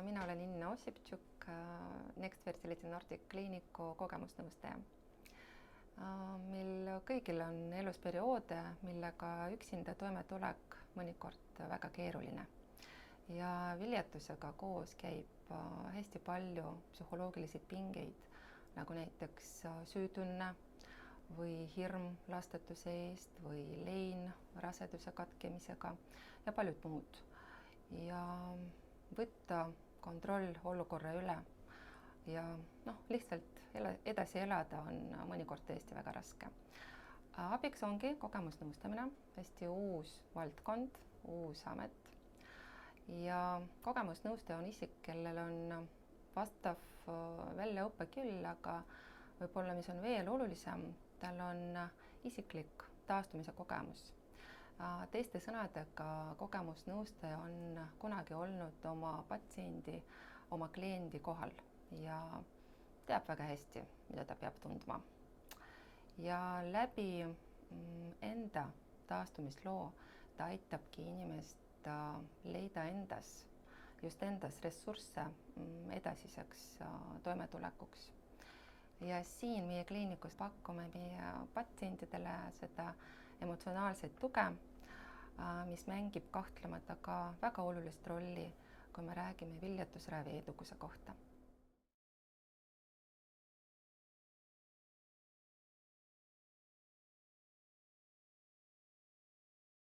Mina olen Inna Ossiptšuk, Next Fertility Nordic Kliiniku kogemusnõustaja. Meil kõigil on elus perioode, millega üksinda toimetulek mõnikord väga keeruline. Ja viljetusega koos käib hästi palju psühholoogilisi pingeid, nagu näiteks süütunne või hirm lastetuse eest või lein raseduse katkemisega ja paljud muud. Ja võtta kontroll olukorra üle ja lihtsalt edasi elada on mõnikord tõesti väga raske. Abiks ongi kogemusnõustamine, hästi uus valdkond, uus amet. Ja kogemusnõustaja on isik, kellel on vastav väljaõpe küll, aga võib-olla, mis on veel olulisem, tal on isiklik taastumise kogemus. Teiste sõnadega kogemusnõustaja on kunagi olnud oma patsiendi, oma kliendi kohal ja teab väga hästi, mida ta peab tundma. Ja läbi enda taastumisloo ta aitabki inimest leida just endas ressursse edasiseks toimetulekuks. Ja siin meie kliinikus pakume meie patsientidele seda emotsionaalset tuge, mis mängib kahtlemata ka väga olulist rolli, kui me räägime viljatusravi edukuse kohta.